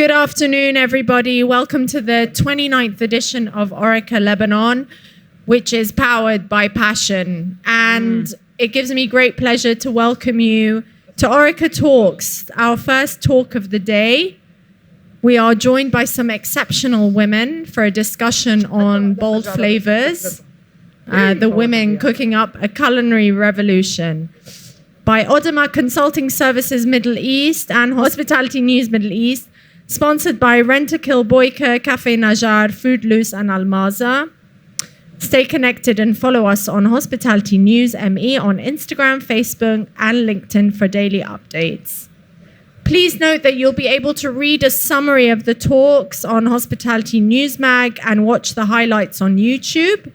Good afternoon, everybody. Welcome to the 29th edition of Orica Lebanon, which is powered by passion. And it gives me great pleasure to welcome you to Orica Talks, our first talk of the day. We are joined by some exceptional women for a discussion on bold flavors, the women cooking up a culinary revolution. By Odema Consulting Services Middle East and Hospitality News Middle East, sponsored by Rent-A-Kill Boyka, Cafe Najar, Food Loose and Almaza. Stay connected and follow us on Hospitality News ME on Instagram, Facebook and LinkedIn for daily updates. Please note that you'll be able to read a summary of the talks on Hospitality News Mag and watch the highlights on YouTube.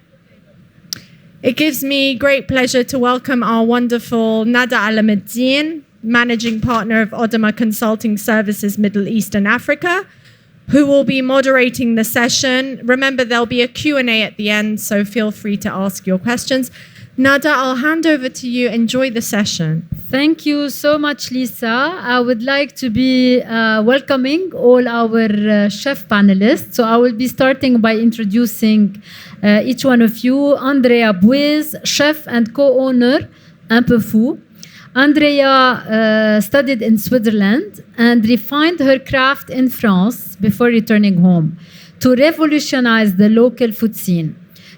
It gives me great pleasure to welcome our wonderful Nada Alamuddin, Managing Partner of Odema Consulting Services Middle East and Africa, who will be moderating the session. Remember, there'll be a Q&A at the end, so feel free to ask your questions. Nada, I'll hand over to you. Enjoy the session. Thank you so much, Lisa. I would like to be welcoming all our chef panelists. So I will be starting by introducing each one of you. Andrea Buez, chef and co-owner, Un Peu Fou. Andrea studied in Switzerland and refined her craft in France before returning home to revolutionize the local food scene.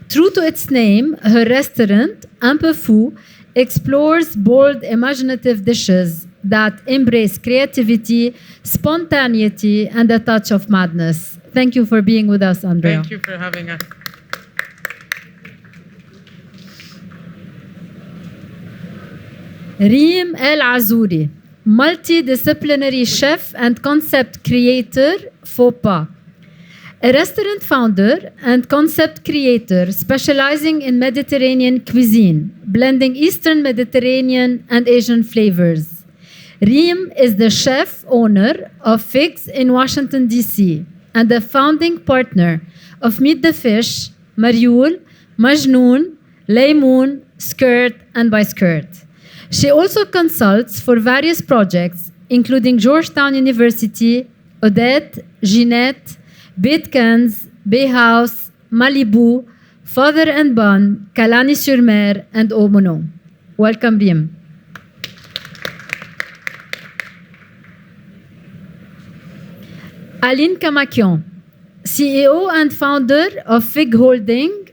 True to its name, her restaurant, Un Peu Fou, explores bold, imaginative dishes that embrace creativity, spontaneity, and a touch of madness. Thank you for being with us, Andrea. Thank you for having us. Reem El Azouri, multidisciplinary chef and concept creator, FOPA. A restaurant founder and concept creator specializing in Mediterranean cuisine, blending Eastern Mediterranean and Asian flavors. Reem is the chef owner of Figs in Washington, D.C., and the founding partner of Meet the Fish, Marioul, Majnoon, Laymoun, Skirt, and by Skirt. She also consults for various projects, including Georgetown University, Odette, Ginette, Baitkans, Bay House, Malibu, Father and Bun, Kalani-sur-Mer, and Omono. Welcome, Reem. Aline Kamakian, CEO and founder of Fig Holding,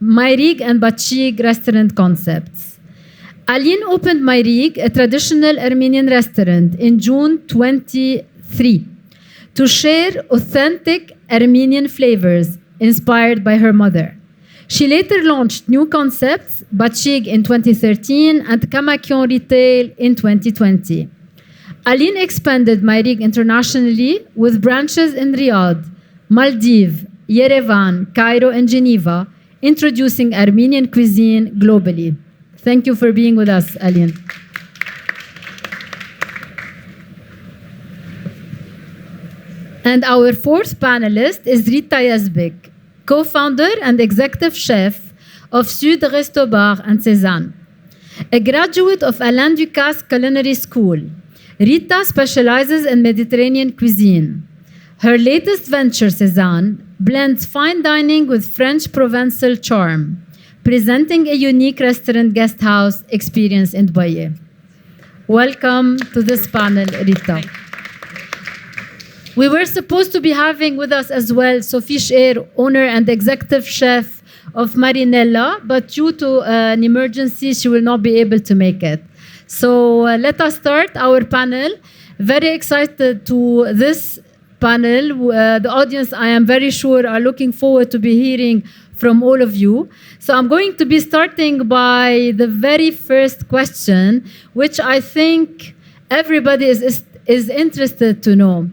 Mayrig and Batchig restaurant concepts. Aline opened Mayrig, a traditional Armenian restaurant, in June 23 to share authentic Armenian flavors inspired by her mother. She later launched new concepts, Batchig in 2013 and Kamakian Retail in 2020. Aline expanded Mayrig internationally with branches in Riyadh, Maldives, Yerevan, Cairo, and Geneva, introducing Armenian cuisine globally. Thank you for being with us, Aline. And our fourth panelist is Rita Yazbek, co-founder and executive chef of Sud Resto Bar and Cézanne. A graduate of Alain Ducasse Culinary School, Rita specializes in Mediterranean cuisine. Her latest venture, Cézanne, blends fine dining with French Provençal charm, presenting a unique restaurant guest house experience in Dubai. Welcome to this panel, Rita. We were supposed to be having with us as well Sophie Sher, owner and executive chef of Marinella, but due to an emergency, she will not be able to make it. So let us start our panel. Very excited to this panel. The audience, I am very sure, are looking forward to be hearing from all of you. So I'm going to be starting by the very first question, which I think everybody is interested to know.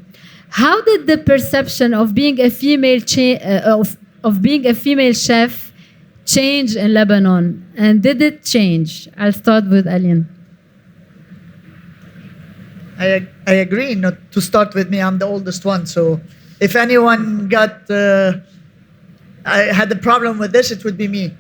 How did the perception of being a female chef change in Lebanon? And did it change? I'll start with Aline. I agree. Not to start with me, I'm the oldest one. So if anyone I had a problem with this, it would be me.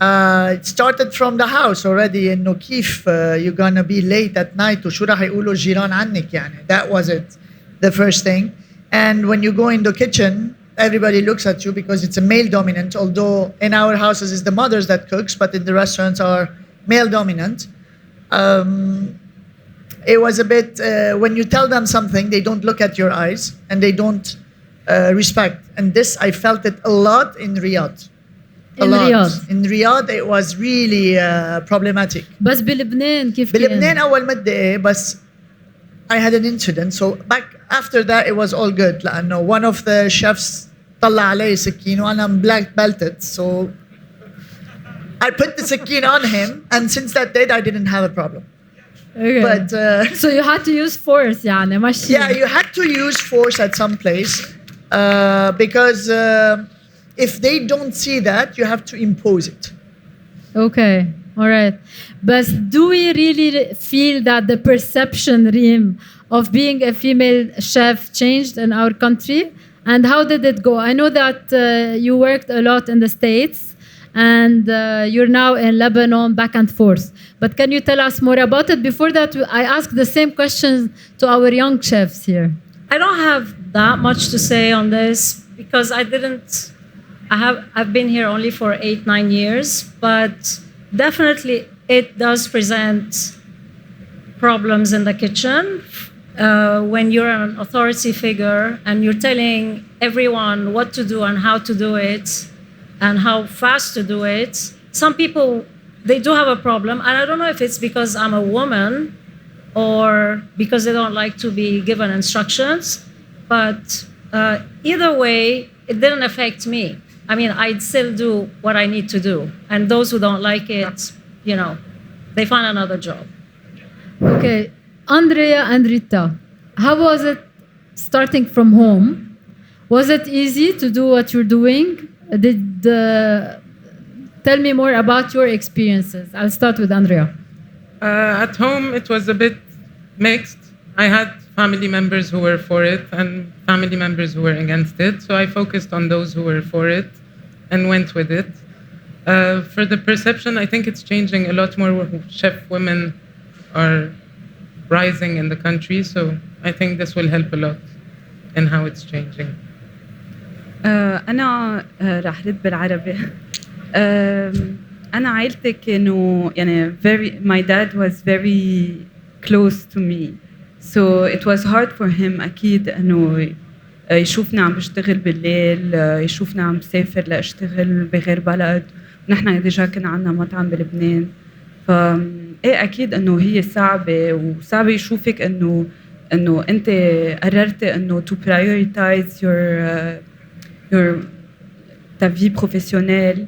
It started from the house already in كيف you're gonna be late at night وشو راح يقولوا الجيران عنك يعني. That was it, the first thing. And when you go in the kitchen, everybody looks at you because it's a male dominant, although in our houses it's the mothers that cooks, but in the restaurants are male dominant. It was a bit, when you tell them something, they don't look at your eyes and they don't respect. And this, I felt it a lot in Riyadh. In Riyadh, it was really problematic. بس بلبنان كيف كان؟ بلبنان أول مدة إيه بس I had an incident. So back after that, it was all good. لأنه one of the chefs طلع علي سكين وأنا black belted. So I put the سكين on him, and since that day, I didn't have a problem. Okay. But So you had to use force يعني ماشي. yeah, you had to use force at some place because if they don't see that, you have to impose it. Okay, all right. But do we really feel that the perception, Reem, of being a female chef changed in our country? And how did it go? I know that you worked a lot in the States and you're now in Lebanon back and forth. But can you tell us more about it? Before that, I asked the same questions to our young chefs here. I don't have that much to say on this because I've been here only for 8-9 years, but definitely it does present problems in the kitchen when you're an authority figure and you're telling everyone what to do and how to do it and how fast to do it. Some people, they do have a problem, and I don't know if it's because I'm a woman or because they don't like to be given instructions, but either way, it didn't affect me. I mean, I'd still do what I need to do. And those who don't like it, you know, they find another job. Okay, Andrea and Rita, how was it starting from home? Was it easy to do what you're doing? Tell me more about your experiences. I'll start with Andrea. At home, it was a bit mixed. I had family members who were for it and family members who were against it. So I focused on those who were for it and went with it. For the perception, I think it's changing. A lot more chef women are rising in the country. So I think this will help a lot in how it's changing. أنا راح رد بالعربي. أنا عائلتي كانوا يعني my dad was very close to me. So it was hard for him أكيد إنه يشوفنا عم بشتغل بالليل، يشوفنا عم بسافر لأشتغل بغير بلد. ونحن ديجا كنا عنا مطعم بلبنان. إيه أكيد إنه هي صعبة وصعبة يشوفك إنه أنت قررتي إنه to prioritize your ta vie professionnelle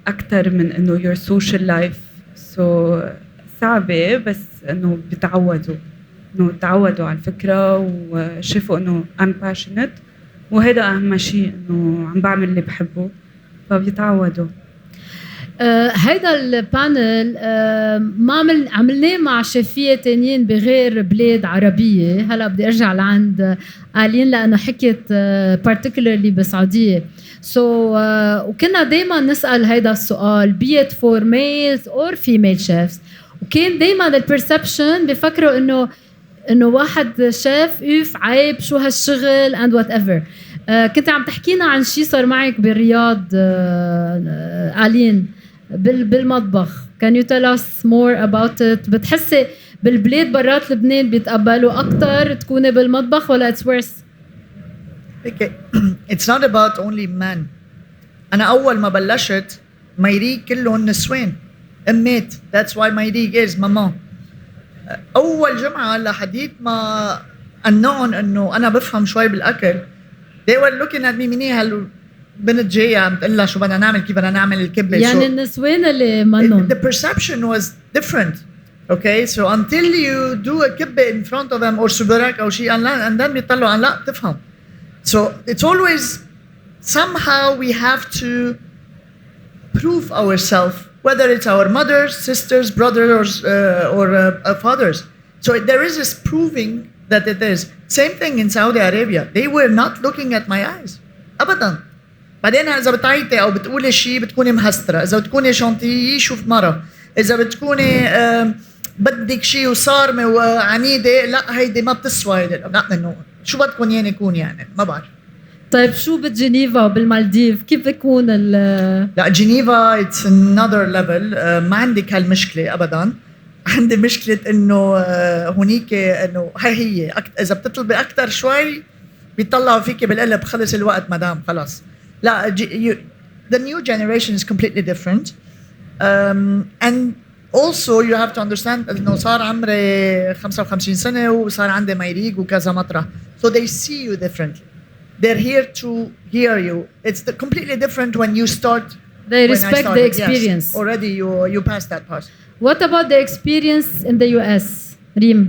أكتر من إنه your social life. So صعبة بس إنه بتعودوا تعودوا على الفكرة وشافوا إنه I'm passionate وهذا أهم شيء إنه عم بعمل اللي بحبه فبيتعودوا. هيدا البانل ما عملناه مع شفية تانيين بغير بلاد عربية. هلا بدي ارجع لعند آلين لأنه حكيت particularly بسعودية. وكنا دايما نسأل هيدا السؤال be it for males or female chefs. وكان دايما البرسبشن بفكروا انه واحد شيف عيب شو هالشغل and whatever. كنت عم تحكينا عن شي صار معك بالرياض آلين بالمطبخ. Can you tell us more about it? بتحسي بالبلاد برات لبنان بيتقبلوا أكتر تكوني بالمطبخ ولا it's worse? Okay. It's not about only men. أنا أول ما بلشت ميريك كلهم نسوان أمات. That's why ميريك is ماما. أول جمعة لحديت ما أنهم إنه أنا بفهم شوي بالأكل. They were looking at me مني هالبنت جاية عم تقول لها شو بدنا نعمل كيف بدنا نعمل الكبة. يعني النسوان اللي منهم. The perception was different. Okay, so until you do a كبة in front of them or سبراك أو شيء and then بيطلعوا عن لا تفهم. So it's always somehow we have to prove ourselves, whether it's our mothers, sisters, brothers, or fathers. So there is this proving that it is. Same thing in Saudi Arabia. They were not looking at my eyes. أبدا. بعدين إذا بتعيطي أو بتقولي شيء بتكوني مهسترة. إذا بتكوني شانتي شوف مرة. إذا بتكوني بدك شيء وصارمة وعنيدة لا هيدي ما بتسوى هيدي. No. شو بدكم يعني يكون يعني ما بعرف. طيب شو بجنيفا وبالمالديف كيف بيكون لا جنيفا it's another level. ما عندك هالمشكله ابدا. عندي مشكله انه هونيك انه هي اذا بتطلبي اكثر شوي بيطلعوا فيك بالقلب خلص الوقت مدام خلاص. لا the new generation is completely different. And also you have to understand انه صار عمري 55 سنه وصار عندي ميريق وكذا مطرح. So they see you differently. They're here to hear you. It's completely different when you start. they when I respect started. the experience. Yes, already you passed that part. What about the experience in the US, Reem?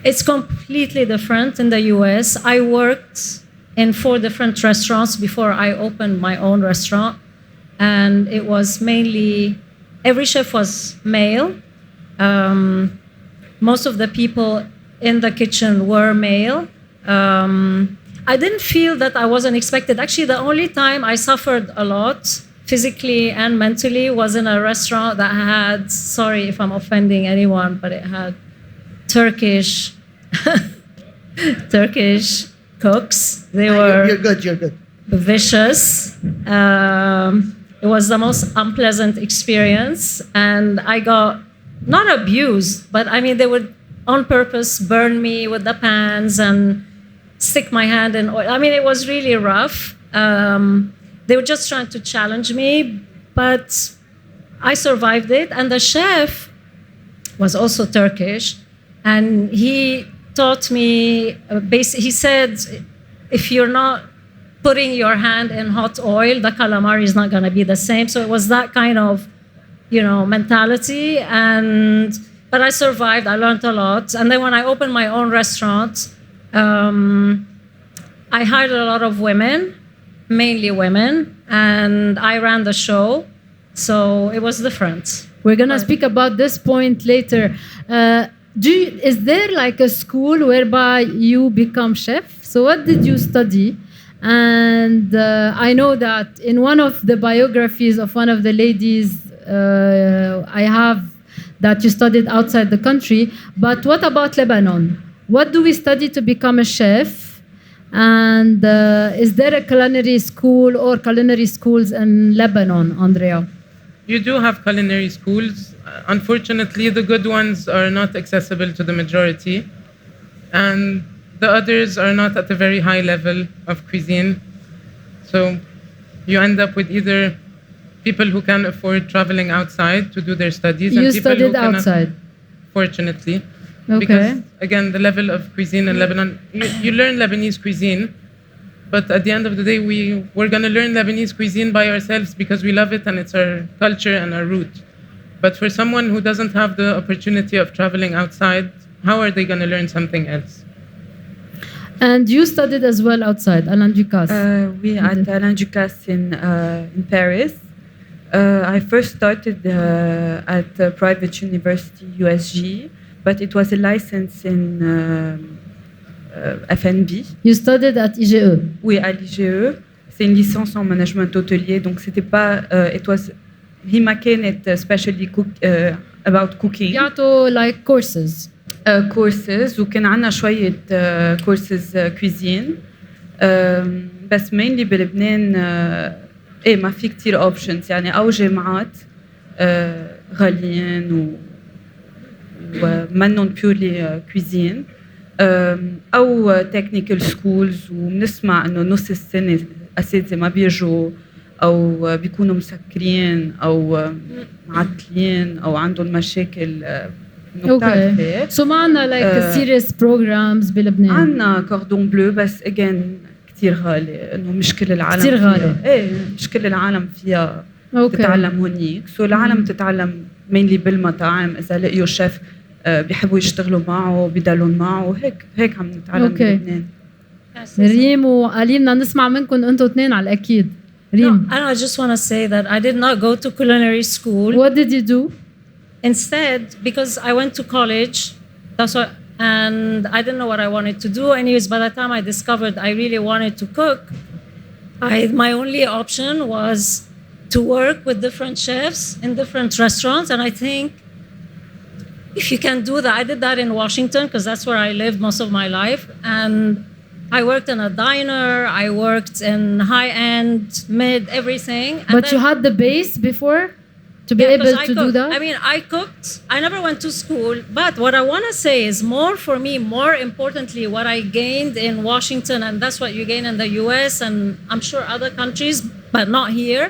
It's completely different in the US. I worked in 4 different restaurants before I opened my own restaurant. And it was mainly, every chef was male. Most of the people in the kitchen were male. I didn't feel that I wasn't expected. Actually, the only time I suffered a lot, physically and mentally, was in a restaurant that had, sorry if I'm offending anyone, but it had Turkish cooks. They were You're good. vicious. It was the most unpleasant experience, and I got not abused, but I mean they would on purpose burn me with the pans and stick my hand in oil. I mean it was really rough. They were just trying to challenge me, but I survived it. And the chef was also Turkish, and he taught me. He said, if you're not putting your hand in hot oil, the calamari is not going to be the same. So it was that kind of, mentality. But I survived. I learned a lot. And then when I opened my own restaurant, I hired a lot of women, mainly women, and I ran the show. So it was different. We're gonna speak about this point later. Is there like a school whereby you become chef? So what did you study? And I know that in one of the biographies of one of the ladies, I have that you studied outside the country. But what about Lebanon? What do we study to become a chef? And is there a culinary school or culinary schools in Lebanon, Andrea? You do have culinary schools. Unfortunately, the good ones are not accessible to the majority, and the others are not at a very high level of cuisine. So you end up with either people who can afford traveling outside to do their studies and You people who studied cannot, outside. fortunately. Okay. Because, again, the level of cuisine in Lebanon, you learn Lebanese cuisine, but at the end of the day, we're going to learn Lebanese cuisine by ourselves because we love it and it's our culture and our root. But for someone who doesn't have the opportunity of traveling outside, how are they going to learn something else? And you studied as well outside, Alain Ducasse. We at Alain Ducasse in Paris. I first started at private university USG, but it was a license in FNB. You studied at IGE. Oui, à l'IGE. C'est une licence en management hôtelier, donc c'était pas. It was. هي كانت especially about cooking. يعطوا like courses. Courses وكان عنا شوية courses cuisine. بس mainly بلبنان ما في كتير options يعني أو جامعات غاليين ومنن purely cuisine أو technical schools وبنسمع إنه نص السنة أساتذة ما بيجوا أو بيكونوا مسكرين أو معطلين أو عندهم مشاكل. Okay. So ما عنا like serious programs بلبنان. عنا كوردون بلو بس again كتير غالي إنه مش كل العالم كتير غالي. مش كل العالم فيها Okay. تتعلم هونيك. العالم تتعلم mainly بالمطاعم إذا لقيوا شيف بيحبوا يشتغلوا معه بيدلون معه هيك عم نتعلم بلبنان. ريم وعلي بدنا نسمع منكم انتوا اثنين على الأكيد. ريم. No, and I just want to say that I did not go to culinary school. What did you do? Instead, because I went to college, and I didn't know what I wanted to do. Anyways, by the time I discovered I really wanted to cook, my only option was to work with different chefs in different restaurants. And I think if you can do that, I did that in Washington because that's where I lived most of my life. And I worked in a diner, I worked in high-end, mid, everything. And But then- you had the base before to be Yeah, 'cause able I to do cooked. that? I mean, I cooked. I never went to school. But what I want to say is more for me, more importantly, what I gained in Washington, and that's what you gain in the US and I'm sure other countries, but not here,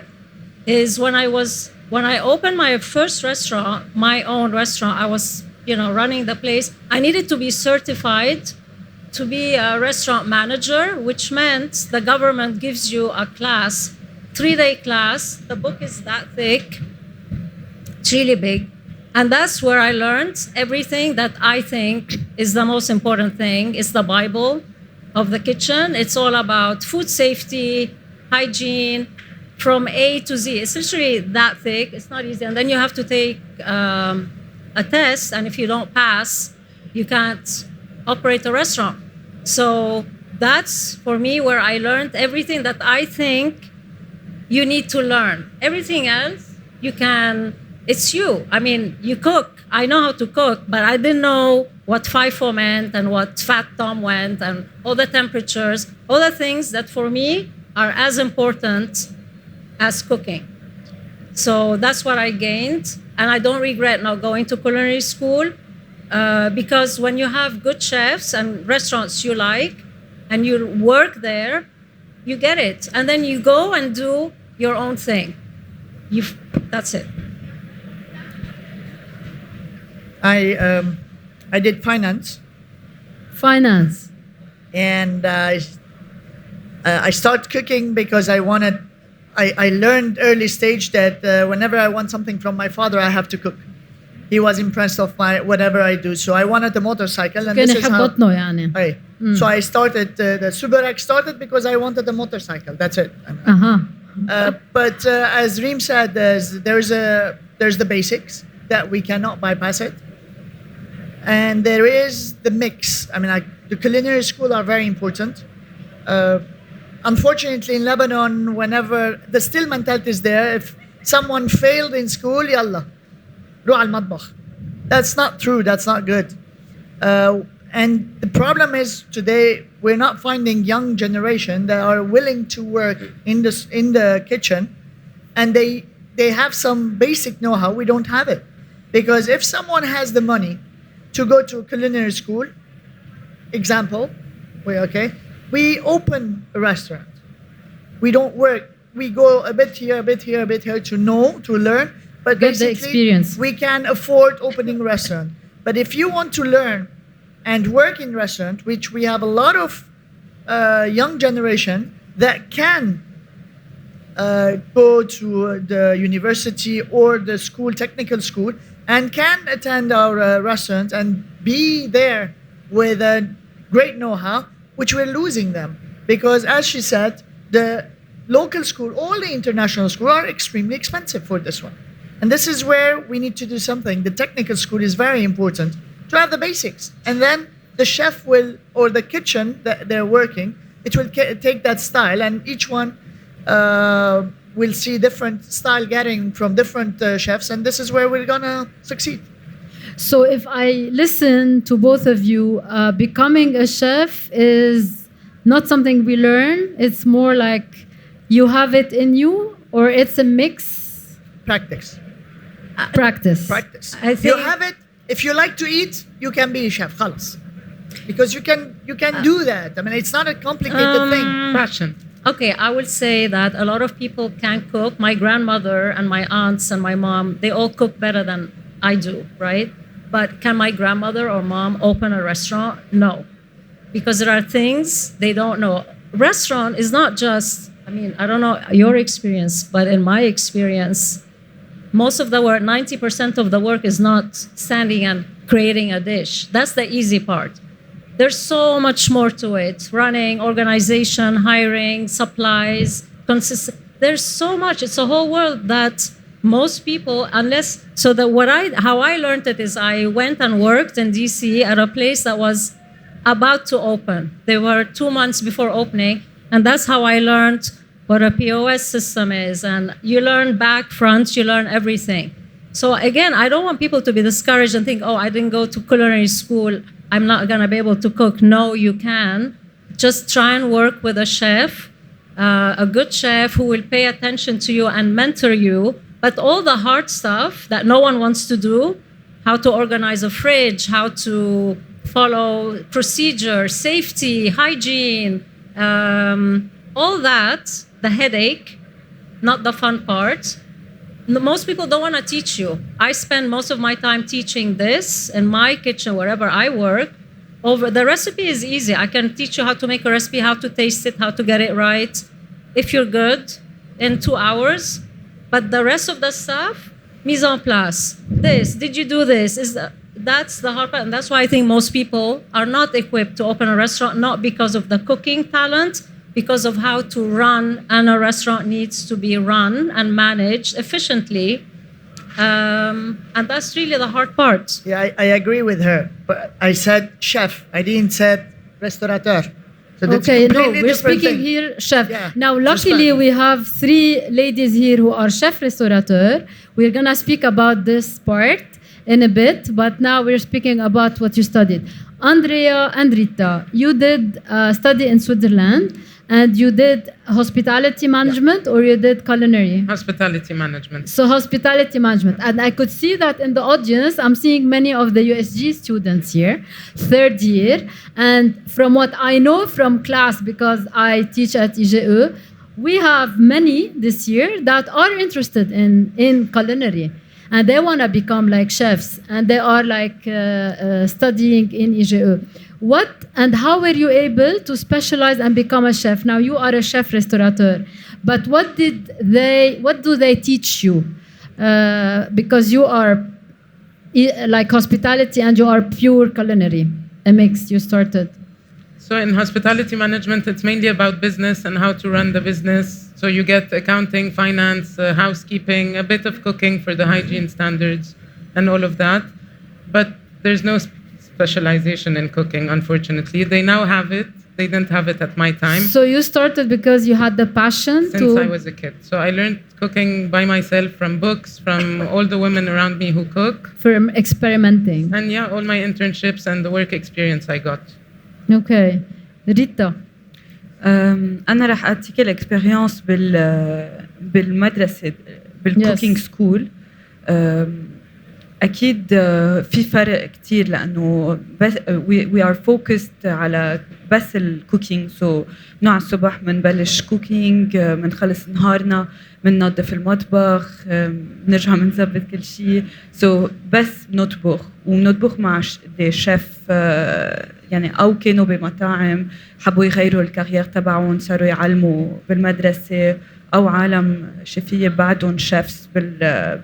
is when I opened my first restaurant, my own restaurant, I was, running the place. I needed to be certified to be a restaurant manager, which meant the government gives you a class, 3-day class. The book is that thick. It's really big. And that's where I learned everything that I think is the most important thing. It's the Bible of the kitchen. It's all about food safety, hygiene, from A to Z. It's literally that thick. It's not easy. And then you have to take a test. And if you don't pass, you can't operate a restaurant. So that's, for me, where I learned everything that I think you need to learn. Everything else, it's you. I mean, you cook. I know how to cook, but I didn't know what FIFO meant and what Fat Tom went and all the temperatures, all the things that for me are as important as cooking. So that's what I gained. And I don't regret not going to culinary school because when you have good chefs and restaurants you like and you work there, you get it. And then you go and do your own thing. That's it. I did finance, Finance. and I started cooking because I wanted. I learned early stage that whenever I want something from my father, I have to cook. He was impressed of my whatever I do, so I wanted a motorcycle, and كان this is يحب how. بطنه يعني. Hey. So I started the Subarak started because I wanted a motorcycle. That's it. But as Reem said, there's the basics that we cannot bypass it, and there is the mix. I mean, the culinary school are very important. Unfortunately, in Lebanon, whenever the still mentality is there, if someone failed in school, yalla, روح على المطبخ. That's not true. That's not good. And the problem is today we're not finding young generation that are willing to work in the kitchen, and they have some basic know-how. We don't have it, because if someone has the money to go to a culinary school, example, we open a restaurant. We don't work. We go a bit here, a bit here, a bit here to know, to learn. But Get the basically, experience. we can afford opening a restaurant. But if you want to learn and work in restaurant, which we have a lot of young generation that can go to the university or the school, technical school, and can attend our restaurant and be there with a great know-how, which we're losing them. Because as she said, the local school, all the international school are extremely expensive for this one. And this is where we need to do something. The technical school is very important to have the basics. And then the chef will, or the kitchen that they're working, it will take that style, and each one will see different style getting from different chefs, and this is where we're gonna succeed. So if I listen to both of you, becoming a chef is not something we learn. It's more like you have it in you, or it's a mix. Practice. Practice. Practice. I You think- have it. If you like to eat, you can be a chef. خلاص. Because you can do that. I mean, it's not a complicated thing. Passion. Okay, I would say that a lot of people can cook. My grandmother and my aunts and my mom, they all cook better than I do, right? But can my grandmother or mom open a restaurant? No. Because there are things they don't know. Restaurant is not just, I mean, I don't know your experience, but in my experience, most of the work, 90% of the work is not standing and creating a dish. That's the easy part. There's so much more to it. Running, organization, hiring, supplies, there's so much. It's a whole world that most people, how I learned it is I went and worked in DC at a place that was about to open. They were 2 months before opening, and that's how I learned what a POS system is. And you learn back, front, you learn everything. So again, I don't want people to be discouraged and think, oh, I didn't go to culinary school, I'm not going to be able to cook. No, you can. Just try and work with a chef, a good chef who will pay attention to you and mentor you. But all the hard stuff that no one wants to do, how to organize a fridge, how to follow procedure, safety, hygiene, all that, the headache, not the fun part. Most people don't want to teach you. I spend most of my time teaching this in my kitchen, wherever I work. The recipe is easy. I can teach you how to make a recipe, how to taste it, how to get it right, if you're good, in 2 hours. But the rest of the stuff, mise en place. This, did you do this? That's the hard part. And that's why I think most people are not equipped to open a restaurant, not because of the cooking talent, because of how to run, and a restaurant needs to be run and managed efficiently. And that's really the hard part. Yeah, I agree with her. But I said chef. I didn't say restaurateur. So that's Okay, no, completely we're different speaking thing. here chef. Yeah, Now, luckily, just we have 3 ladies here who are chef restaurateur. We're gonna speak about this part in a bit, but now we're speaking about what you studied. Andrea and Rita, you did study in Switzerland, and you did hospitality management, or you did culinary? Hospitality management. So hospitality management. And I could see that in the audience, I'm seeing many of the USG students here, 3rd year. And from what I know from class, because I teach at IGE, we have many this year that are interested in culinary. And they want to become like chefs. And they are like studying in IGE. What and how were you able to specialize and become a chef? Now you are a chef restaurateur, but what do they teach you? Because you are like hospitality and you are pure culinary, a mix you started. So in hospitality management, it's mainly about business and how to run the business. So you get accounting, finance, housekeeping, a bit of cooking for the hygiene standards and all of that. But there's no specialization in cooking, unfortunately. They now have it. They didn't have it at my time. So you started because you had the passion Since I was a kid. So I learned cooking by myself from books, from all the women around me who cook. from experimenting. And yeah, all my internships and the work experience I got. Okay. Rita. أنا رح أعطيك الإكسبيرينس بالمدرسة بالكوكينج سكول. أكيد في فرق كتير لأنه بس we are focused على بس الكوكينج. سو نوع الصبح منبلش كوكينج، منخلص نهارنا مننظف المطبخ، بنرجع منظبط كل شيء. سو بس بنطبخ مع دي شيف يعني أو كانوا بمطاعم حبوا يغيروا الكارير تبعهم، صاروا يعلموا بالمدرسة، أو عالم شيفية بعدهم شيفs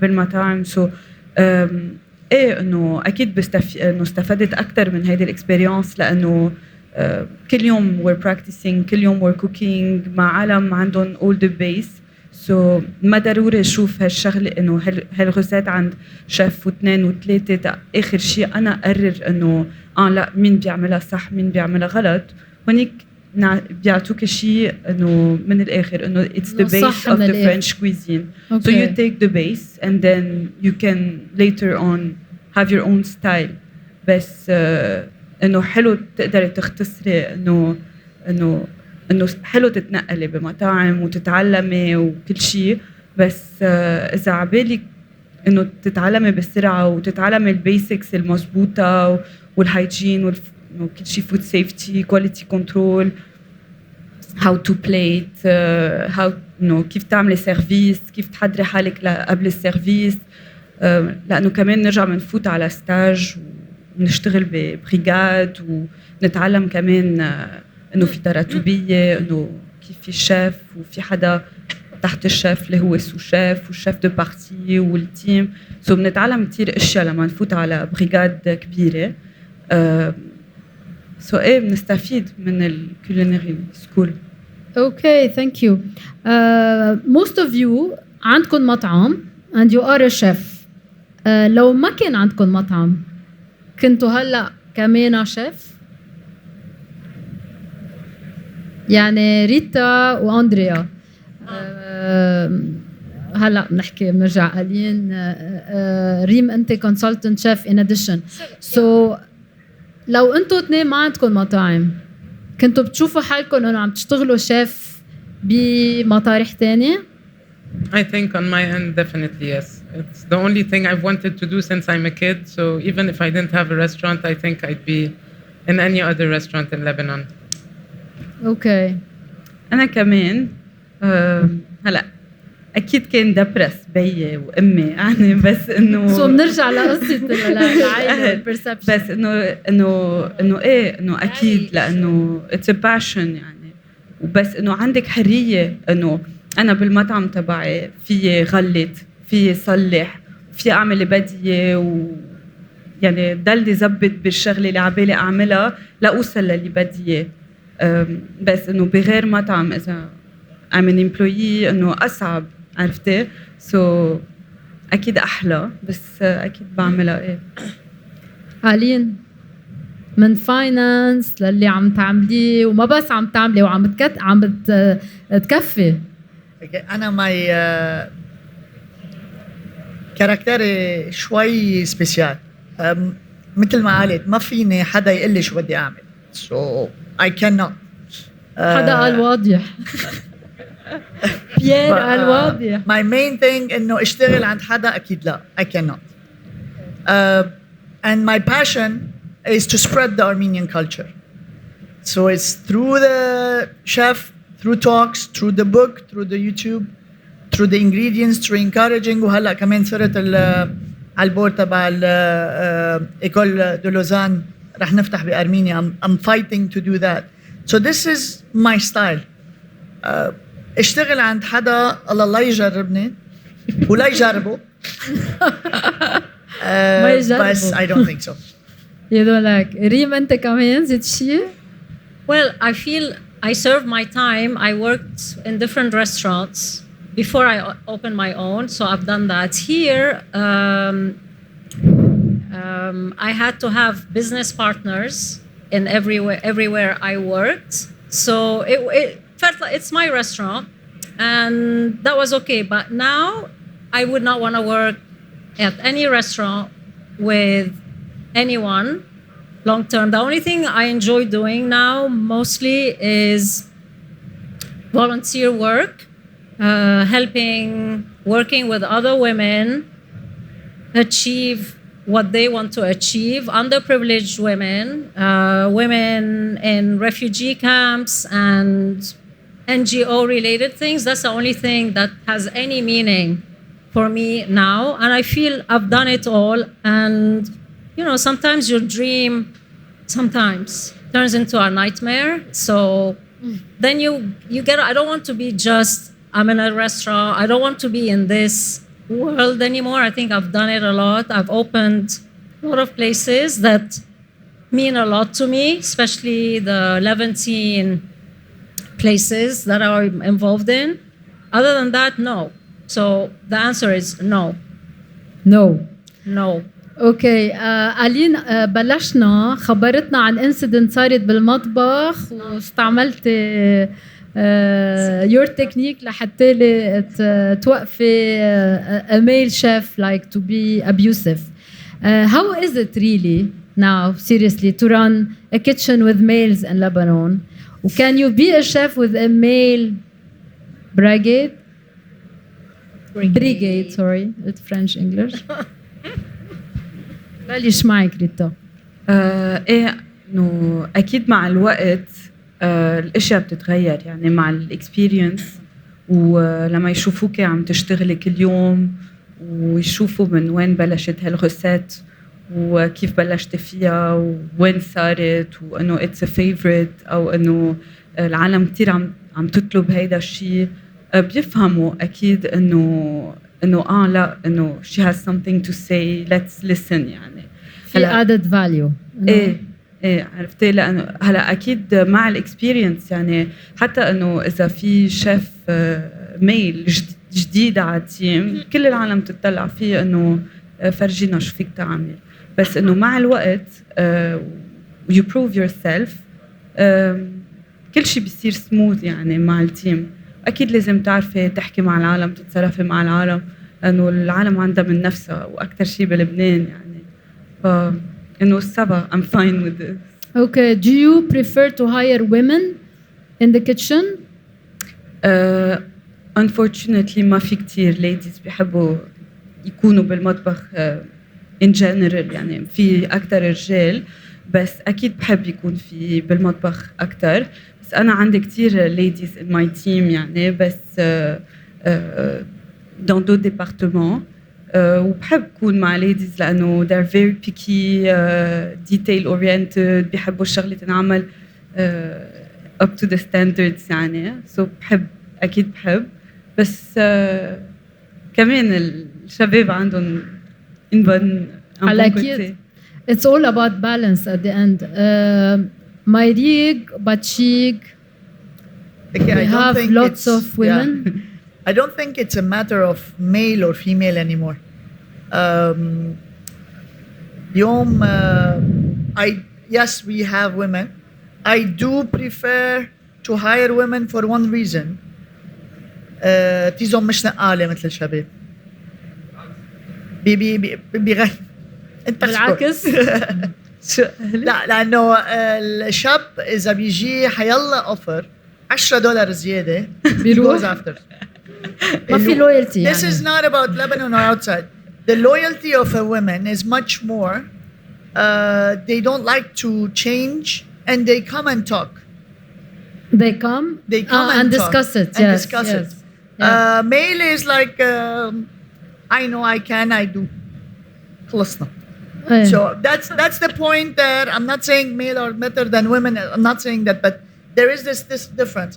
بالمطاعم. سو ايه انه اكيد انه استفدت اكثر من هيدي الاكسبيرينس، لانه كل يوم we're practicing، كل يوم we're cooking مع عالم عندهم all the base. سو ما ضروري اشوف هالشغله انه هالغوزات عند شيف واثنين وثلاثه، اخر شيء انا اقرر انه لا مين بيعملها صح مين بيعملها غلط. هونيك بيعطوك شيء انه من الاخر انه it's the base of the French cuisine. Okay. So you take the base and then you can later on have your own style. بس انه حلو تقدري تختصري انه حلو تتنقلي بمطاعم وتتعلمي وكل شيء، بس اذا عبالك انه تتعلمي بسرعه وتتعلمي البيسكس المضبوطه والهايجين وكل شيء، food safety, quality control, how to plate, how كيف تعملي سيرفيس، كيف تحضري حالك قبل السيرفيس. لانه كمان نرجع منفوت على ستاج ونشتغل ببريغاد ونتعلم كمان انه في تراتبيه، انه كيف في شيف وفي حدا تحت الشيف اللي هو سو شيف والشيف دو بارتي والتيم. سو بنتعلم كثير اشياء لما نفوت على بريغاد كبيره. سو ايه بنستفيد من الكولينري سكول. Okay, thank you. Most of you عندكم مطعم and you are a chef. لو ما كان عندكم مطعم كنتوا هلا كمان شيف؟ يعني ريتا واندريا هلا بنرجع قالين ريم انت كونسلتنت شيف ان اديشن سو لو انتوا اثنين ما عندكم مطاعم كنتوا بتشوفوا حالكم انه عم تشتغلوا شيف بمطارح تانية؟ I think on my end, definitely yes. It's the only thing I've wanted to do since I'm a kid. So even if I didn't have a restaurant, I think I'd be in any other restaurant in Lebanon. اوكي انا كمان هلا اكيد كان دبرس بيي وامي يعني بس انه سو بنرجع لقصه العائله والبرسبشن بس انه ايه انه اكيد لانه اتس ا باشن يعني وبس انه عندك حريه انه انا بالمطعم تبعي في غلط في صلح في اعمل اللي بدي اياه و يعني ضل ظبط بالشغله اللي عبالي اعملها لاوصل للي بدي اياه بس انه بغير مطعم اذا I'm an employee انه اصعب عرفتي سو اكيد احلى بس اكيد بعملها ايه علين من فاينانس للي عم تعمليه وما بس عم تعملي وعم تكفي انا ماي كاركتري شوي سبيسيال مثل ما قالت ما فيني حدا يقول لي شو بدي اعمل سو اي كانوت حدا قال واضح بيير قال واضح my main thing انه اشتغل عند حدا اكيد لا I cannot and my passion is to spread the Armenian culture so it's through the chef through talks through the book through the YouTube through the ingredients through encouraging وهلا كمان صرت على البورد تبع ايكول دو لوزان رح نفتح بارمينيا I'm fighting to do that so this is my style اشتغل عند حدا الله لا يجربني ولا يجربه ما يجربه بس I don't think so you don't like ريم انت كمان زيت شيء Well, I feel I served my time. I worked in different restaurants before I opened my own, so I've done that. Here, I had to have business partners in everywhere I worked. So it felt like it's my restaurant, and that was okay. But now, I would not want to work at any restaurant with anyone long term. The only thing I enjoy doing now mostly is volunteer work, working with other women achieve what they want to achieve, underprivileged women, women in refugee camps and NGO related things. That's the only thing that has any meaning for me now. And I feel I've done it all. And you know, sometimes your dream turns into a nightmare. So then you get, I don't want to be just, I'm in a restaurant. I don't want to be in this world anymore. I think I've done it a lot. I've opened a lot of places that mean a lot to me, especially the Levantine places that I'm involved in. Other than that, no. So the answer is no. No. اوكي ألين بلشنا خبرتنا عن انسيدنت صارت بالمطبخ واستعملت your technique لحتى توقفي a male chef like to be abusive. How is it really now seriously to run a kitchen with males in Lebanon? Can you be a chef with a male brigade? Sorry, it's French English. بلش معك ريتا. ايه انه اكيد مع الوقت الاشياء بتتغير يعني مع الاكسبيرينس ولما يشوفوك عم تشتغلي كل يوم ويشوفوا من وين بلشت هالغسات وكيف بلشت فيها وين صارت وانه اتس ا فيفورت او انه العالم كتير عم تطلب هيدا الشيء بيفهموا اكيد انه لا انه she has something to say let's listen يعني في added value ايه عرفتي لانه هلا اكيد مع الاكسبيرينس يعني حتى انه اذا في شيف ميل جديد على التيم كل العالم تطلع فيه انه فرجينا شو فيك تعمل بس انه مع الوقت you prove yourself كل شيء بيصير سموث يعني مع التيم أكيد لازم تعرفي تحكي مع العالم، تتصرفي مع العالم، لأنه العالم عندها من نفسها وأكتر شيء بلبنان يعني. إنه السبا I'm fine with this. Okay, do you prefer to hire women in the kitchen? Unfortunately ما في كتير ladies بيحبوا يكونوا بالمطبخ in general، يعني في أكتر رجال، بس أكيد بحب يكون في بالمطبخ أكتر. بس أنا عندي كتير ladies in my team يعني، بس dans d'autres départements. وبحب أكون مع ladies لأنه they're very picky, detail oriented، بيحبوا الشغلة تنعمل up to the standards يعني. So بحب أكيد بحب، بس كمان الشباب عندهم une bonne un على bon أكيد. côté. It's all about balance at the end. Mairig, Bachig, Okay, we I don't have think lots it's- of women. yeah. I don't think it's a matter of male or female anymore. يوم yes, we have women. I do prefer to hire women for one reason. تيزون مش نقالة مثل الشباب. بيغني انت بالعكس. لا لانه الشاب اذا بيجي حيلا اوفر $10 زياده he بيروح. goes after. ما في loyalty This is يعني. not about Lebanon or outside. The loyalty of a woman is much more. They don't like to change and they come and talk. They come, They come and talk discuss it. and Yes, discuss yes. it. Yeah. Male is like I know I can, I do. خلصنا. Yeah. So that's the point that I'm not saying male are better than women. I'm not saying that, but there is this difference.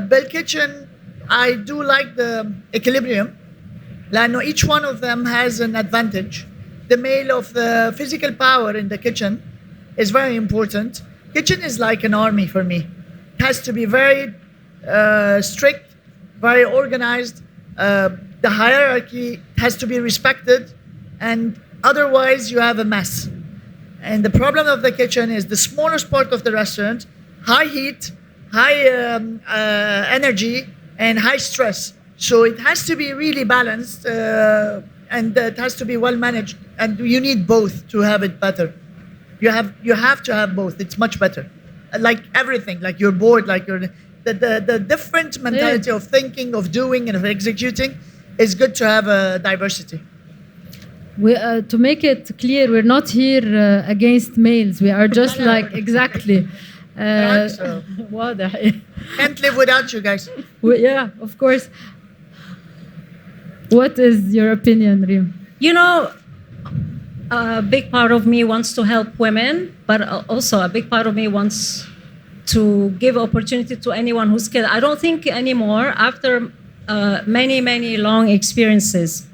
Bell Kitchen, I do like the equilibrium. لأنه each one of them has an advantage. The male of the physical power in the kitchen is very important. Kitchen is like an army for me. It has to be very strict, very organized. The hierarchy has to be respected, and otherwise you have a mess. And the problem of the kitchen is the smallest part of the restaurant, high heat, high energy, and high stress. So it has to be really balanced, and it has to be well managed. And you need both to have it better. You have to have both. It's much better. Like everything, like you're bored, like you're the different mentality of thinking, of doing, and of executing is good to have a diversity. We, to make it clear, we're not here against males. We are just like exactly. So, واضح. can't live without you guys. Yeah, of course. What is your opinion, Reem? You know, a big part of me wants to help women, but also a big part of me wants to give opportunity to anyone who's skilled. I don't think anymore, after many long experiences,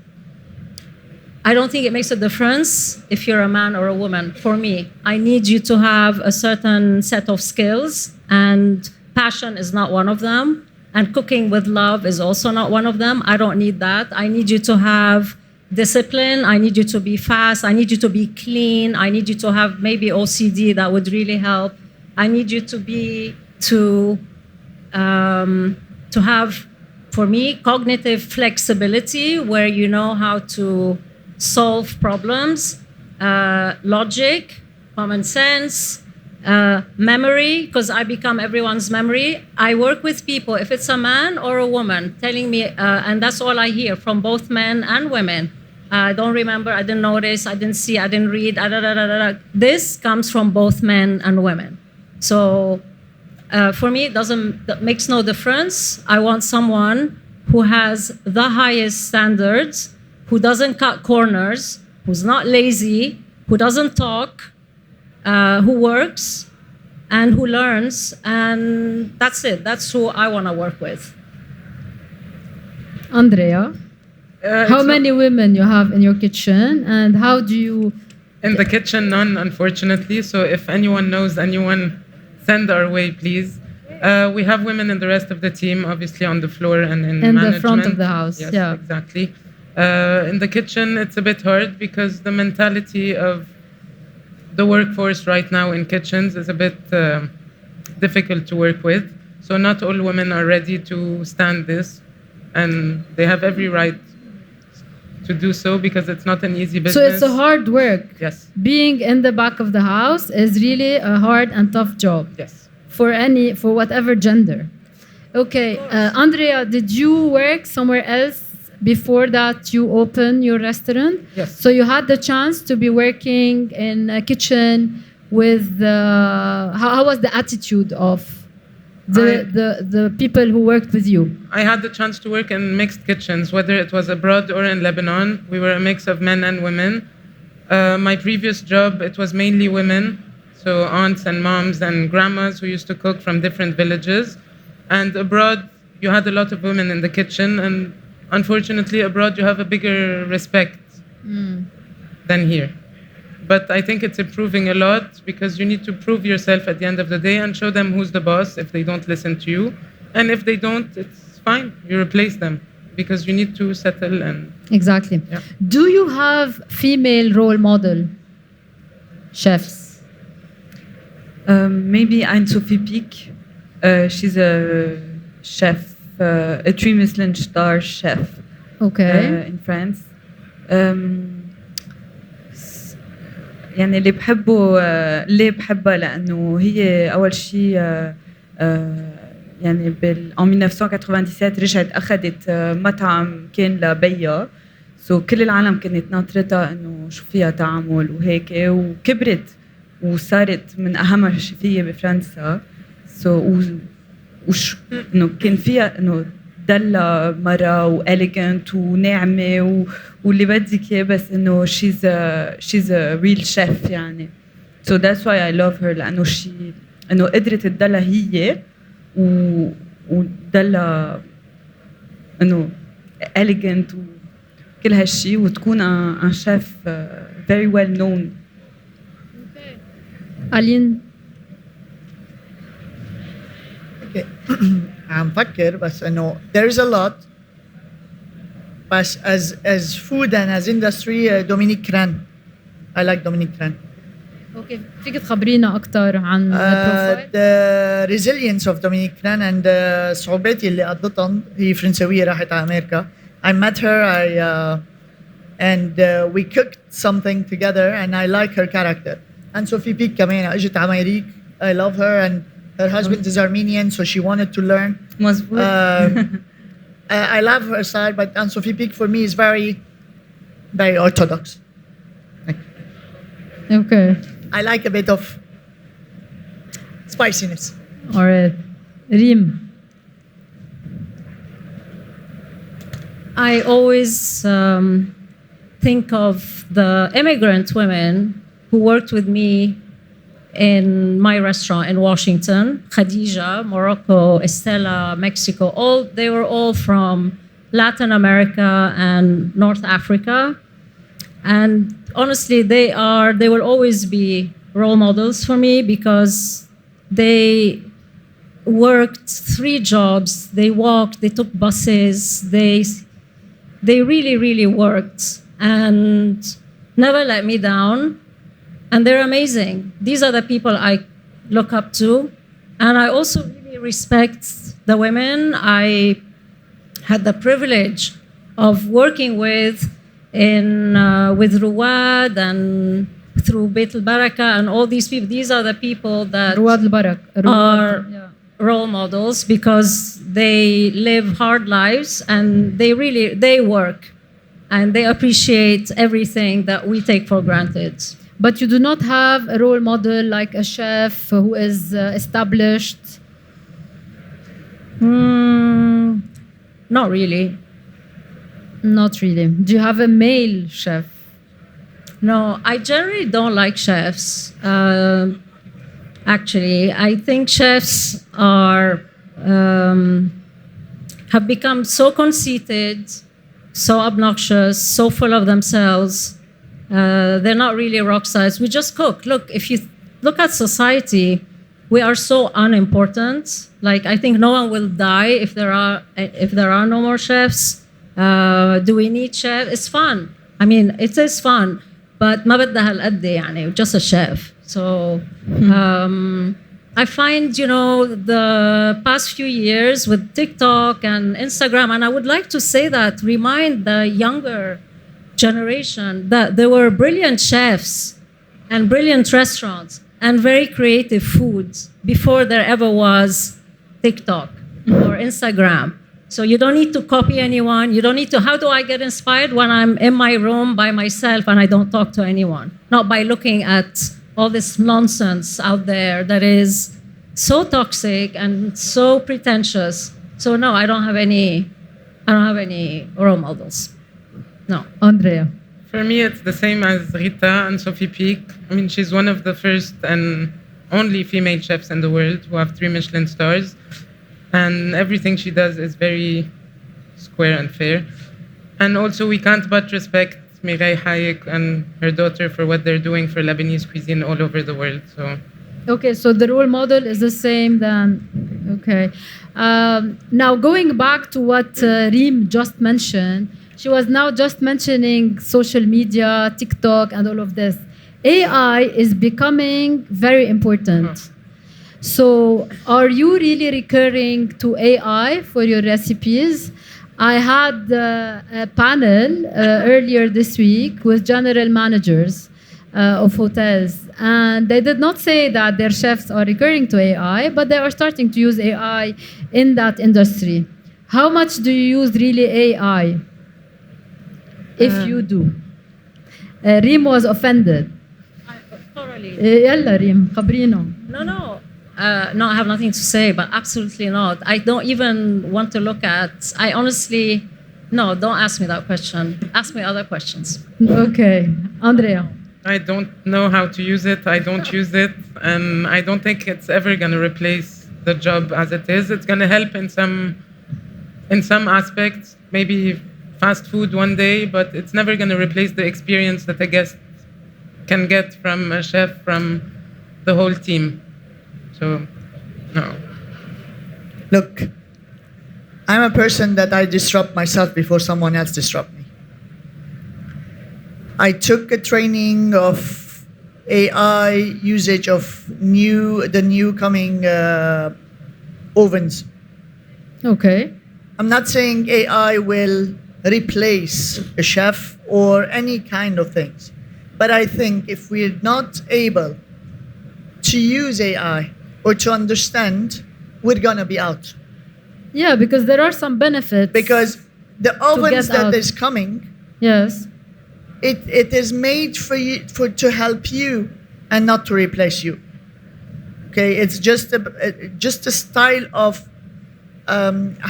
I don't think it makes a difference if you're a man or a woman. For me, I need you to have a certain set of skills, and passion is not one of them. And cooking with love is also not one of them. I don't need that. I need you to have discipline. I need you to be fast. I need you to be clean. I need you to have maybe OCD. That would really help. I need you to have, for me, cognitive flexibility, where you know how to solve problems, logic, common sense, memory, because I become everyone's memory. I work with people, if it's a man or a woman, telling me, and that's all I hear from both men and women. I don't remember, I didn't notice, I didn't see, I didn't read. This comes from both men and women. So for me, that makes no difference. I want someone who has the highest standards, who doesn't cut corners, who's not lazy, who doesn't talk, who works, and who learns, and that's it. That's who I want to work with. Andrea, how It's many women you have in your kitchen, and how do you? In the kitchen, none, unfortunately. So if anyone knows anyone, send our way, please. We have women in the rest of the team, obviously on the floor and in management. the front of the house, Yes, yeah. exactly. In the kitchen, it's a bit hard because the mentality of the workforce right now in kitchens is a bit difficult to work with. So not all women are ready to stand this, and they have every right to do so because it's not an easy business. So it's a hard work. Yes. Being in the back of the house is really a hard and tough job. Yes. For whatever gender. Okay, Andrea, did you work somewhere else before that you opened your restaurant? Yes. So you had the chance to be working in a kitchen with how was the attitude of the people who worked with you? I had the chance to work in mixed kitchens, whether it was abroad or in Lebanon. We were a mix of men and women. My previous job, it was mainly women, so aunts and moms and grandmas who used to cook from different villages. And abroad, you had a lot of women in the kitchen, and unfortunately, abroad you have a bigger respect than here. But I think it's improving a lot because you need to prove yourself at the end of the day and show them who's the boss if they don't listen to you. And if they don't, it's fine. You replace them because you need to settle and... Exactly. Yeah. Do you have female role model chefs? Maybe Anne-Sophie Pic. She's a chef, a 3 Michelin star chef Okay. in France. يعني اللي بحبه ليه بحبها لأنه هي أول شيء يعني en 1997 رجعت أخذت مطعم كان لبيا كل العالم كانت ناطرتها إنه شو فيها تعامل وهيك وكبرت وصارت من أهم الشيفية بفرنسا إنه كان فيها إنه دلة مرة وإليجنت وناعمة واللي بدك إياه بس إنه she's a real chef يعني so that's why I love her لأنه إنه قدرت تدلها هي ودلها إنه elegant وكل هالشي وتكون un chef very well known. ألين. Okay. عم فكر بس انه there is a lot بس as food and as industry Dominique Cran. I like Dominique Cran. اوكي فيك تخبرينا اكثر عن البروفايل؟ the resilience of Dominique Cran and الصعوبات اللي قضتهم هي فرنسوية راحت على أمريكا. I met her and we cooked something together and I like her character. And Sophie Pic كمان اجت على أمريكا. I love her and her husband is Armenian so she wanted to learn. I love her style but Anne Sophie Pic for me is very very orthodox. Okay. I like a bit of spiciness. Alright. Reem. I always think of the immigrant women who worked with me in my restaurant in Washington, Khadija, Morocco, Estella, Mexico. They were all from Latin America and North Africa. And honestly, they will always be role models for me because they worked 3 jobs. They walked, they took buses, they really, really worked and never let me down. And they're amazing. These are the people I look up to. And I also really respect the women I had the privilege of working with with Ruwad and through Beit al-Baraka and all these people. These are the people that رواد البرك. are role models because they live hard lives and they work and they appreciate everything that we take for granted. But you do not have a role model like a chef who is established? Not really. Not really. Do you have a male chef? No, I generally don't like chefs. Actually, I think chefs have become so conceited, so obnoxious, so full of themselves. They're not really rock stars. We just cook. Look, if you look at society, we are so unimportant. Like I think no one will die if there are no more chefs. Do we need chefs? It's fun. I mean, it is fun, but ما بدها هالقد يعني just a chef. So I find, the past few years with TikTok and Instagram, and I would like to say that, remind the younger generation that there were brilliant chefs and brilliant restaurants and very creative foods before there ever was TikTok or Instagram. So you don't need to copy anyone. You don't need to, how do I get inspired when I'm in my room by myself and I don't talk to anyone? Not by looking at all this nonsense out there that is so toxic and so pretentious. So no, I don't have any role models. No. Andrea. For me, it's the same as Rita and Sophie Pic. I mean, she's one of the first and only female chefs in the world who have 3 Michelin stars. And everything she does is very square and fair. And also, we can't but respect Mireille Hayek and her daughter for what they're doing for Lebanese cuisine all over the world. Okay, so the role model is the same then. Okay. Now, going back to what Reem just mentioned, she was now just mentioning social media, TikTok, and all of this. AI is becoming very important. So are you really recurring to AI for your recipes? I had a panel earlier this week with general managers of hotels, and they did not say that their chefs are recurring to AI, but they are starting to use AI in that industry. How much do you use really AI? If you do. Reem was offended. Thoroughly. يلا ريم خبرينا. No, I have nothing to say, but absolutely not. I don't even want to look at. I honestly, no, don't ask me that question. Ask me other questions. Okay, Andrea. I don't know how to use it. I don't use it. And I don't think it's ever going to replace the job as it is. It's going to help in some aspects, maybe fast food one day, but it's never going to replace the experience that a guest can get from a chef, from the whole team. So, no. Look, I'm a person that I disrupt myself before someone else disrupt me. I took a training of AI usage of the new coming ovens. Okay. I'm not saying AI will replace a chef or any kind of things, but I think if we're not able to use AI or to understand, we're gonna be out. Yeah, because there are some benefits. Because the ovens get out. that is coming, Yes. it is made for you to help you and not to replace you. Okay, it's just a style of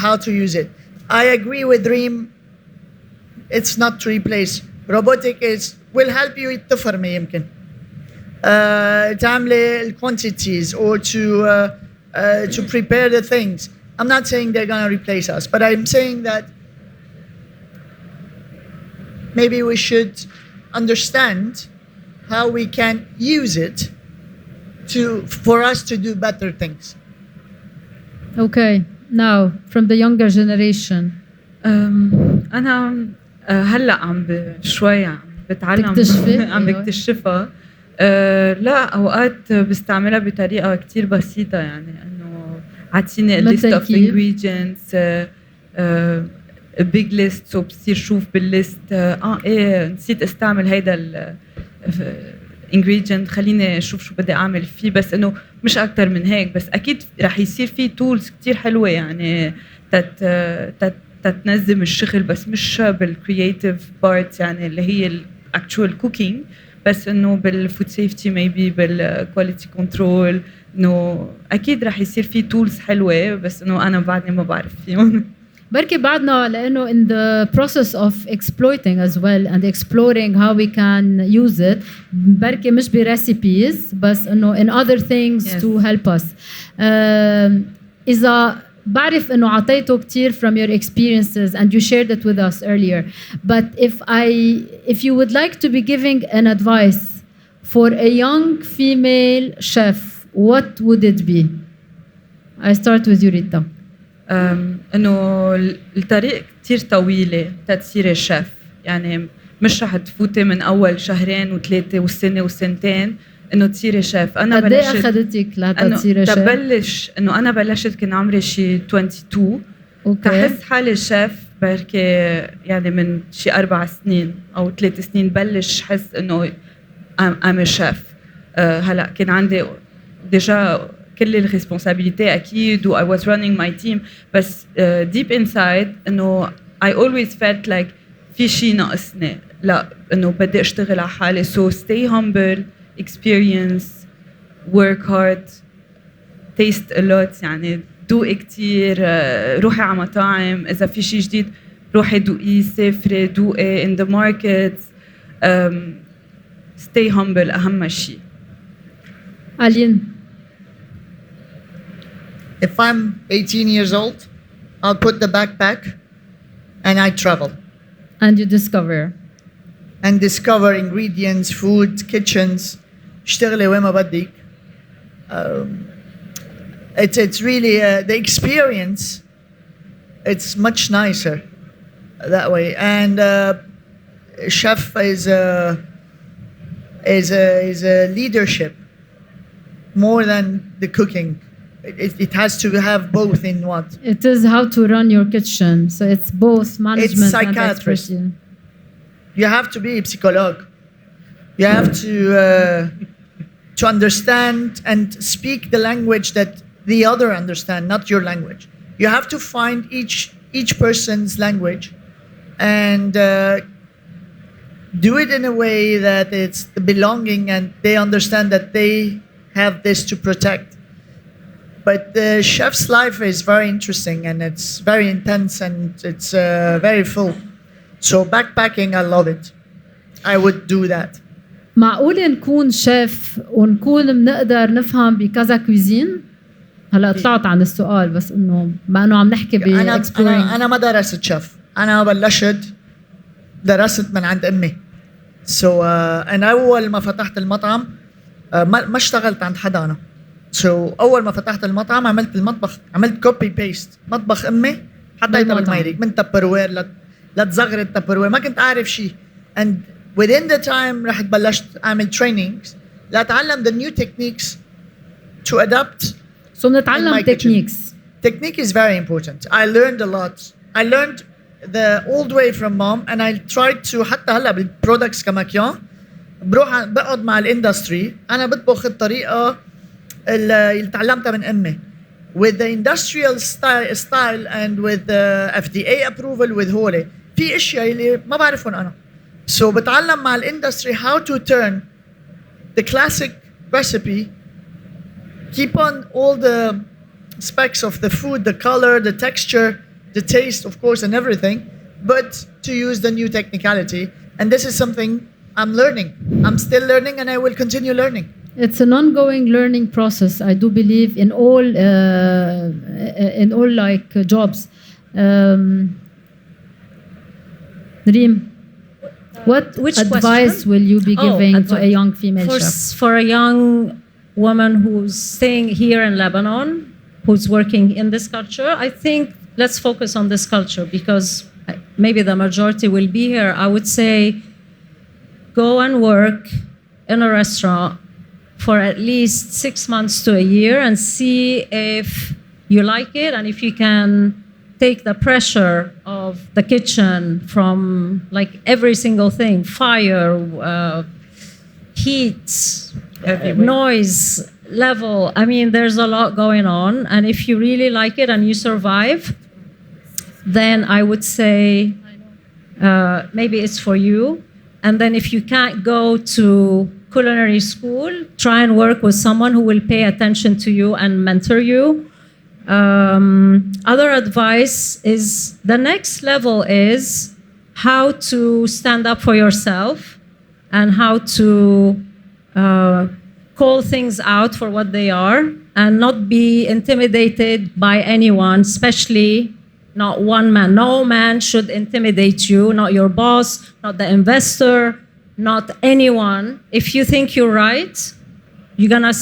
how to use it. I agree with Reem. It's not to replace. Robotic will help you تفرمي يمكن. تعملي quantities or to prepare the things. I'm not saying they're gonna replace us, but I'm saying that maybe we should understand how we can use it for us to do better things. Okay. Now, from the younger generation. أنا هلا شوي عم بتعلم تكتشفي؟ عم أيوة. بكتشفها. لا أوقات بستعملها بطريقة كتير بسيطة، يعني إنه عطيني list مثل of كيف؟ ingredients a big list، so بصير شوف بالليست إيه نسيت استعمل هيدا ال ingredient، خليني اشوف شو بدي اعمل فيه، بس انه مش اكتر من هيك. بس اكيد رح يصير في تولز كتير حلوه يعني تتنظم الشغل، بس مش بالكرييتيف بارت يعني اللي هي الاكتشوال كوكينج، بس انه بالفود سيفتي ميبي بالكواليتي كنترول، انه اكيد رح يصير في تولز حلوه، بس انه انا بعدني ما بعرف فيهم. بركي بعدنا لأنه in the process of exploiting as well and exploring how we can use it. بركي مش بريسيبيز بس إنه in other things Yes. to help us. إذا بعرف إنه عطيته كتير from your experiences and you shared it with us earlier. But if you would like to be giving an advice for a young female chef, what would it be? I start with you, Rita. انه الطريق كتير طويله تتصيري شيف، يعني مش رح تفوتي من اول شهرين وثلاثه والسنه والسنتين انه تصيري شيف. انا قد ايه بلشت اخذتك انه لتصيري شيف؟ تبلش انه انا بلشت كان عمري شي 22. اوكي. كحس حالي شيف بركي يعني من شي 4 سنين او 3 سنين بلش حس انه I'm a chef. هلا كان عندي ديجا كل الريسبونسابيلتي اكيد و I was running my team بس deep inside انه I always felt like في شيء ناقصني. لا انه بدي اشتغل على حالي. So stay humble, experience, work hard, taste a lot. يعني دوقي كتير. روحي على مطاعم اذا في شيء جديد روحي دوقيه. سافري دوقي in the markets. stay humble اهم شيء. ألين. If I'm 18 years old, I'll put the backpack and I travel And you discover. and discover ingredients, food, kitchens. اشتغلي وين ما بدك. It's really the experience. It's much nicer that way. And chef is a leadership more than the cooking. It has to have both in what? It is how to run your kitchen. So it's both management and psychiatrist. expertise. You have to be a psychologue. You have to understand and speak the language that the other understand, not your language. You have to find each person's language and do it in a way that it's the belonging and they understand that they have this to protect. But the chef's life is very interesting and it's very intense and it's very full. So backpacking, I love it. I would do that. معقول نكون شيف ونكون بنقدر نفهم بكذا كوزين؟ هلا طلعت عن السؤال بس انه ما انه عم نحكي أنا ما درست شيف. أنا بلشت درست من عند أمي. So أنا أول ما فتحت المطعم ما اشتغلت عند حدا أنا. So أول ما فتحت المطعم عملت المطبخ عملت كوبي بيست مطبخ أمي حطيته بالميريك من تبروير لتصغر التبروير ما كنت أعرف شيء. And within the time رحت بلشت أعمل trainings لأتعلم the new techniques to adapt. So بنتعلم techniques. Technique is very important. I learned a lot. I learned the old way from mom and I tried to حتى هلا بالبرودكتس كماكيون بروح بقعد مع الاندستري انا بطبخ الطريقه اللي تعلمتها من امي with the industrial style and with the FDA approval with هولي في اشياء اللي ما بعرفهم انا. So بتعلم مع الاندستري how to turn the classic recipe, keep on all the specs of the food, the color, the texture, the taste, of course, and everything, but to use the new technicality. And this is something I'm learning. I'm still learning and I will continue learning. It's an ongoing learning process. I do believe in all like jobs. Reem, which advice question? will you be giving to a young female for, chef? For a young woman who's staying here in Lebanon, who's working in this culture, I think let's focus on this culture because maybe the majority will be here. I would say go and work in a restaurant for at least 6 months to a year and see if you like it and if you can take the pressure of the kitchen from like every single thing, fire, heat, noise, level. I mean, there's a lot going on. And if you really like it and you survive, then I would say maybe it's for you. And then if you can't go to culinary school, try and work with someone who will pay attention to you and mentor you. Other advice is the next level is how to stand up for yourself and how to call things out for what they are and not be intimidated by anyone, especially not one man. No man should intimidate you, not your boss, not the investor, not anyone. If you think you're right, you're gonna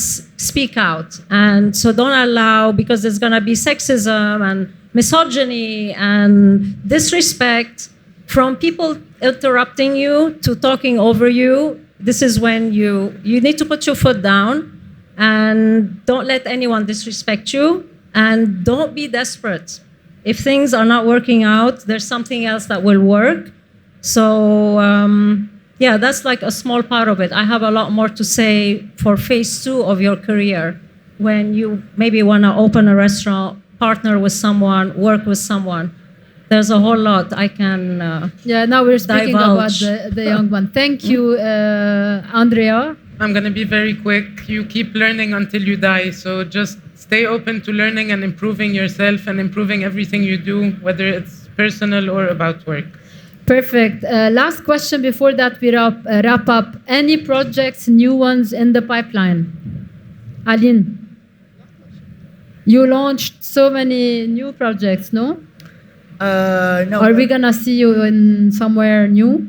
speak out. And so don't allow, because there's gonna be sexism and misogyny and disrespect from people interrupting you to talking over you. this is when you need to put your foot down and don't let anyone disrespect you and don't be desperate. If things are not working out, there's something else that will work. So yeah, that's like a small part of it. I have a lot more to say for phase 2 of your career, when you maybe want to open a restaurant, partner with someone, work with someone. There's a whole lot I can Yeah, now we're speaking divulge. about the young one. Thank you, Andrea. I'm going to be very quick. You keep learning until you die. So just stay open to learning and improving yourself and improving everything you do, whether it's personal or about work. Perfect. Last question before that we wrap up. Any projects, new ones in the pipeline? Aline, you launched so many new projects, no? No. Are we gonna see you in somewhere new?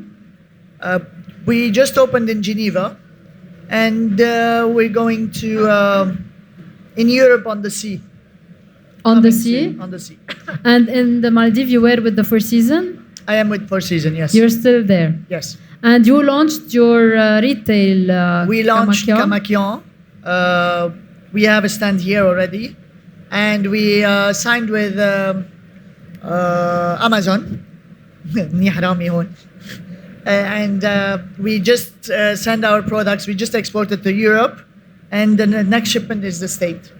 We just opened in Geneva, and we're going to in Europe on the sea. On the Coming sea? soon, on the sea. And in the Maldives, you were with the Four Seasons? I am with Four Seasons. Yes. You're still there. Yes. And you launched your retail. We launched Kamakian. Kamakian. We have a stand here already, and we signed with Amazon. مني حرامي هون. And we just send our products. We just exported to Europe, and the next shipment is the state.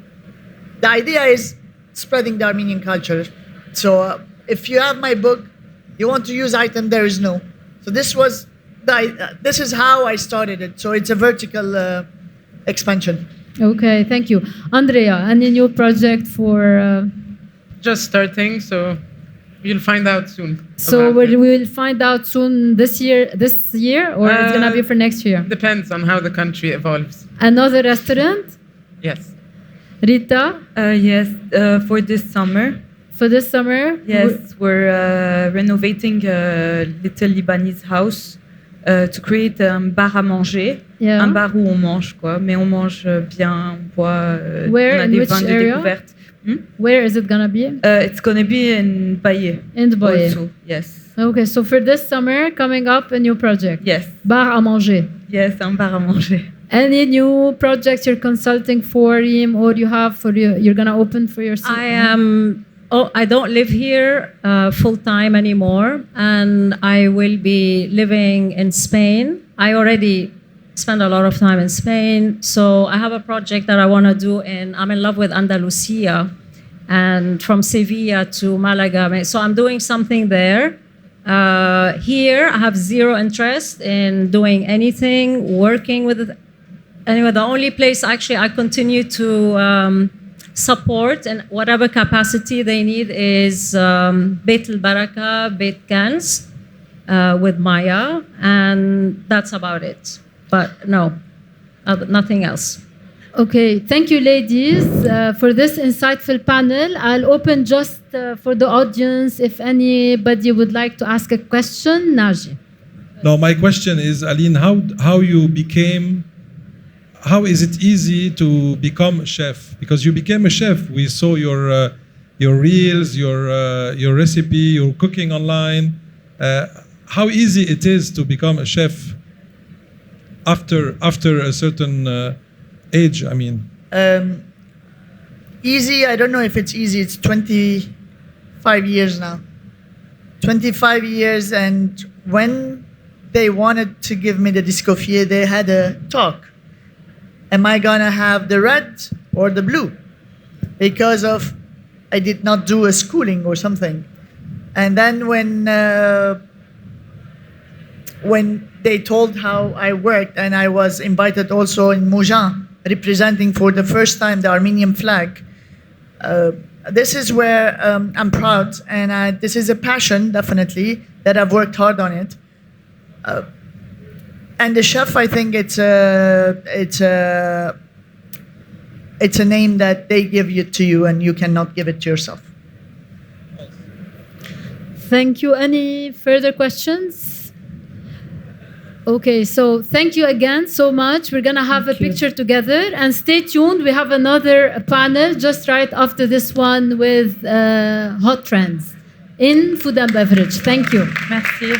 The idea is spreading the Armenian culture. So if you have my book, you want to use item, there is no. So this is how I started it. So it's a vertical expansion. Okay, thank you. Andrea, any new project for... Just starting, so you'll find out soon. So about we it. will find out soon this year, or it's gonna be for next year? Depends on how the country evolves. Another restaurant? Yes. Rita, Yes, for this summer. for this summer? Yes, we're renovating a little Lebanese house to create un bar à manger. Yeah. Un bar où on mange, quoi. Mais on mange bien, on boit. Where, on a in des which vins de area? découverte. Where is it gonna be? It's gonna be in Baye. In Dubai. Also, yes. Okay, so for this summer, coming up, a new project. Yes. Bar à manger. Yes, un bar à manger. Any new projects you're consulting for, Reem, or you have for you're gonna open for yourself? I am. Oh, I don't live here full time anymore, and I will be living in Spain. I already spend a lot of time in Spain, so I have a project that I want to do, and I'm in love with Andalusia, and from Sevilla to Malaga. So I'm doing something there. Here, I have zero interest in doing anything, working with it. Anyway, the only place actually I continue to support in whatever capacity they need is Beit al-Baraka, Beit Gans with Maya, and that's about it. But no, nothing else. Okay, thank you, ladies, for this insightful panel. I'll open just for the audience if anybody would like to ask a question. Naji. No, my question is, Aline, how you became, how is it easy to become a chef? Because you became a chef. We saw your reels, your recipe, your cooking online. How easy it is to become a chef after a certain age, I mean. Easy, I don't know if it's easy. It's 25 years now. 25 years, and when they wanted to give me the discofier, they had a talk. Am I gonna have the red or the blue? Because of I did not do a schooling or something. And then when they told how I worked, and I was invited also in Mougins, representing for the first time the Armenian flag, this is where I'm proud, and this is a passion, definitely, that I've worked hard on it. And the chef, I think it's a name that they give to you, and you cannot give it to yourself. Thank you. Any further questions? Okay, so thank you again so much. We're gonna have a picture together, and stay tuned. We have another panel just right after this one with hot trends in food and beverage. Thank you. Merci.